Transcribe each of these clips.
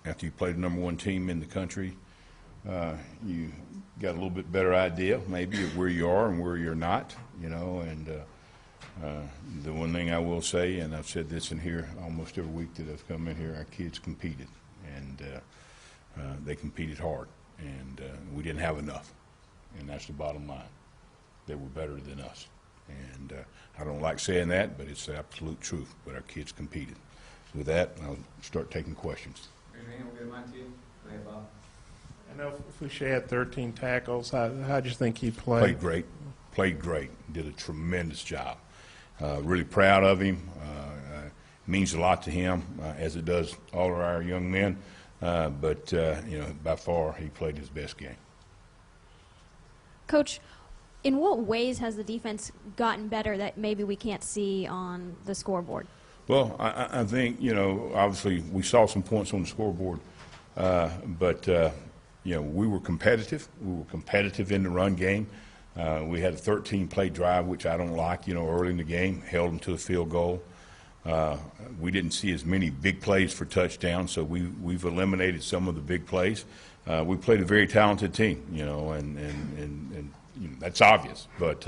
after you play the #1 team in the country, you got a little bit better idea maybe of where you are and where you're not, and the one thing I will say, and I've said this in here almost every week that I've come in here, our kids competed, and they competed hard, and we didn't have enough, and that's the bottom line. They were better than us, and I don't like saying that, but it's the absolute truth, but our kids competed. So with that, I'll start taking questions. Raise your hand, we'll get a mic to you. Go ahead, Bob. I know Fouché had 13 tackles. How do you think he played? Played great. Did a tremendous job. Really proud of him. Means a lot to him, as it does all of our young men. But by far, he played his best game. Coach, in what ways has the defense gotten better that maybe we can't see on the scoreboard? Well, I think, obviously we saw some points on the scoreboard, but we were competitive. We were competitive in the run game. We had a 13-play drive, which I don't like, early in the game, held them to a field goal. We didn't see as many big plays for touchdowns, so we've eliminated some of the big plays. We played a very talented team, and that's obvious, but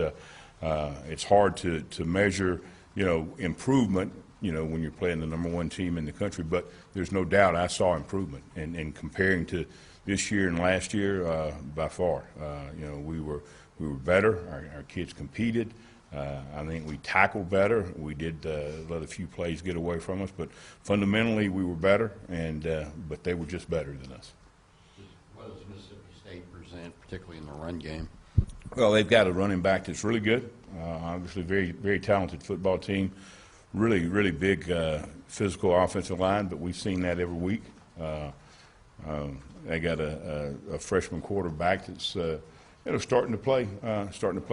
it's hard to measure, improvement, when you're playing the #1 team in the country. But there's no doubt I saw improvement, and comparing to this year and last year, by far, we were better. Our kids competed. I think we tackled better. We did let a few plays get away from us, but fundamentally we were better, but they were just better than us. What does Mississippi State present, particularly in the run game? Well, they've got a running back that's really good. Obviously, very, very talented football team. Really, really big physical offensive line, but we've seen that every week. They got a freshman quarterback that's starting to play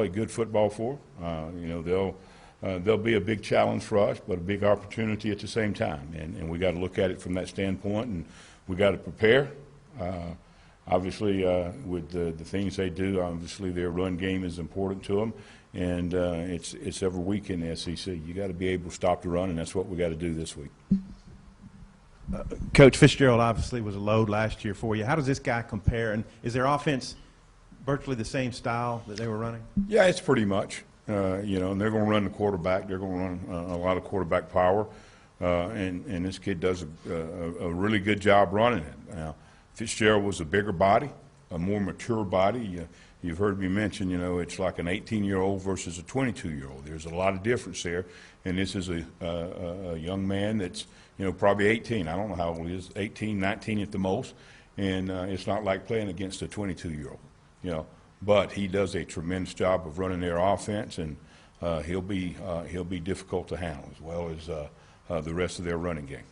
good football for them. They'll be a big challenge for us, but a big opportunity at the same time. And we got to look at it from that standpoint, and we got to prepare. Obviously, with the things they do, obviously their run game is important to them, and it's every week in the SEC. You got to be able to stop the run, and that's what we got to do this week. Coach Fitzgerald obviously was a load last year for you. How does this guy compare, and is their offense virtually the same style that they were running? Yeah, it's pretty much. And they're going to run the quarterback. They're going to run a lot of quarterback power, and this kid does a really good job running it. Now, Fitzgerald was a bigger body, a more mature body. You've heard me mention, it's like an 18-year-old versus a 22-year-old. There's a lot of difference there, and this is a young man that's, probably 18. I don't know how old he is, 18, 19 at the most, and it's not like playing against a 22-year-old, But he does a tremendous job of running their offense, and he'll be difficult to handle, as well as the rest of their running game.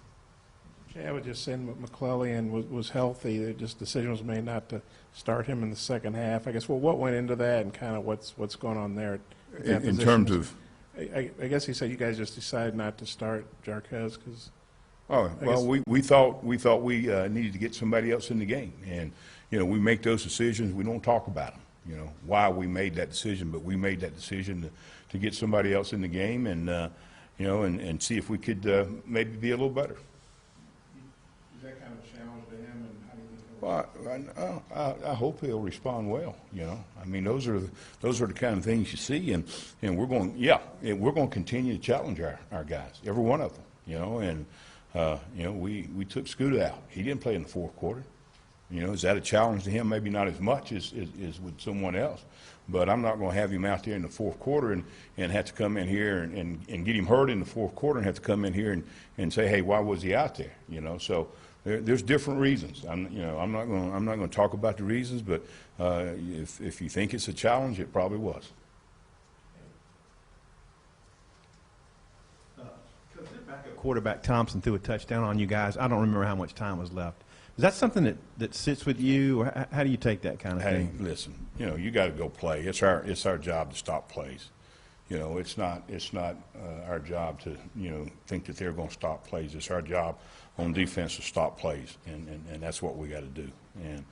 I would just say McClellan was healthy. Just decision was made not to start him in the second half. I guess, what went into that, and kind of what's going on there? In terms of, I guess he said you guys just decided not to start Jarquez because. Oh well, we thought we needed to get somebody else in the game, and we make those decisions. We don't talk about them. Why we made that decision, but we made that decision to get somebody else in the game, and and see if we could maybe be a little better. Is that kind of a challenge to him, and how do you think? Well, I hope he'll respond well. I mean, those are the kind of things you see, and we're going to continue to challenge our guys, every one of them. We took Scooter out. He didn't play in the fourth quarter. Is that a challenge to him? Maybe not as much as with someone else. But I'm not going to have him out there in the fourth quarter and have to come in here and get him hurt in the fourth quarter and have to come in here and say, hey, why was he out there? So there's different reasons. I'm not going to talk about the reasons, but if you think it's a challenge, it probably was. Quarterback Thompson threw a touchdown on you guys. I don't remember how much time was left. Is that something that sits with you, or how do you take that kind of thing? Hey, listen, you got to go play. It's our job to stop plays. It's not our job to think that they're going to stop plays. It's our job on defense to stop plays, and that's what we got to do. And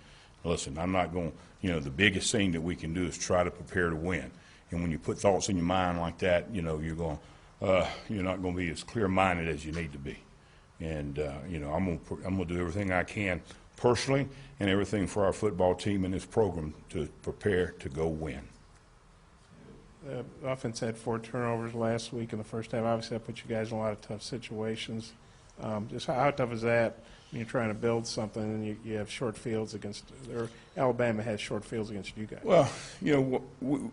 listen, I'm not going. The biggest thing that we can do is try to prepare to win. And when you put thoughts in your mind like that, you're not going to be as clear-minded as you need to be. And you know, I'm gonna do everything I can personally and everything for our football team and this program to prepare to go win. The offense had 4 turnovers last week in the first half. Obviously, that put you guys in a lot of tough situations. Just how tough is that when you're trying to build something and you have short fields against, or Alabama has short fields against you guys? Well, you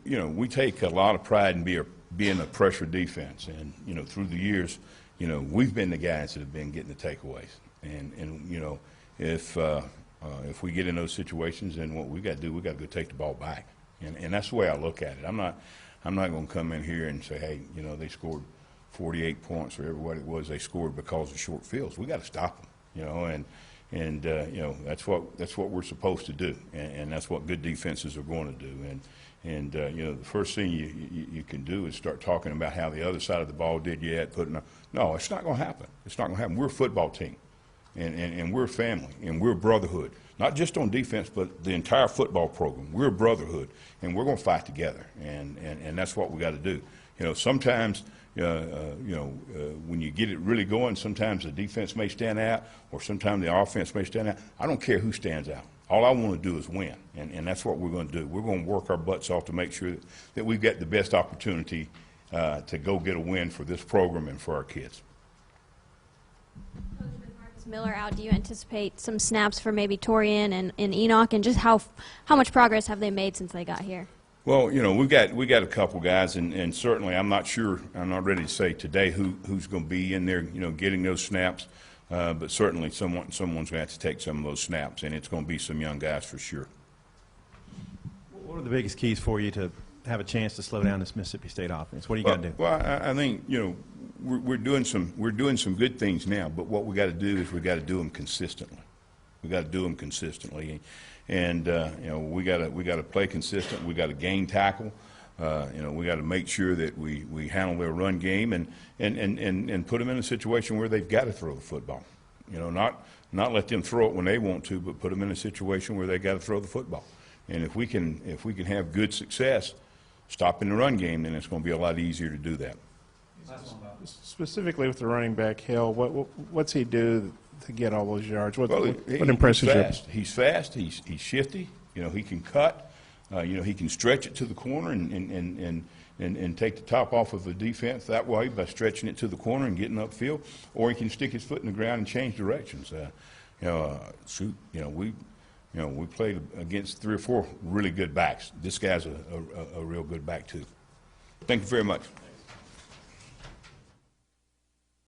know, we take a lot of pride in being a pressure defense, and you know, through the years, you know, we've been the guys that have been getting the takeaways, and you know, if we get in those situations, then what we got to do, we got to go take the ball back, and that's the way I look at it. I'm not going to come in here and say, hey, you know, they scored 48 points or what it was they scored because of short fields. We got to stop them, you know, and you know, that's what we're supposed to do, and that's what good defenses are going to do. And you know, the first thing you can do is start talking about how the other side of the ball did yet. No, it's not going to happen. It's not going to happen. We're a football team, and we're a family, and we're a brotherhood. Not just on defense, but the entire football program. We're a brotherhood, and we're going to fight together, and that's what we got to do. You know, sometimes, when you get it really going, sometimes the defense may stand out, or sometimes the offense may stand out. I don't care who stands out. All I want to do is win, and that's what we're going to do. We're going to work our butts off to make sure that we've got the best opportunity to go get a win for this program and for our kids. Miller out, do you anticipate some snaps for maybe Torian and Enoch, and just how much progress have they made since they got here? Well, you know, we got a couple guys, and certainly I'm not sure, I'm not ready to say today who's going to be in there, you know, getting those snaps, but certainly someone's going to have to take some of those snaps, and it's going to be some young guys for sure. What are the biggest keys for you to have a chance to slow down this Mississippi State offense? What do you got to do? Well, I think, you know, we're doing some good things now, but what we got to do is we got to do them consistently. We got to do them consistently, and you know, we got to play consistent. We got to gain tackle. You know, we got to make sure that we handle their run game and put them in a situation where they've got to throw the football. You know, not let them throw it when they want to, but put them in a situation where they got to throw the football. And if we can have good success stopping the run game, then it's going to be a lot easier to do that. Specifically with the running back, Hill, what's he do to get all those yards? What He's impresses you? fast. He's fast. He's shifty. You know, he can cut. You know, he can stretch it to the corner and take the top off of the defense that way by stretching it to the corner and getting upfield, or he can stick his foot in the ground and change directions. We played against 3 or 4 really good backs. This guy's a real good back too. Thank you very much.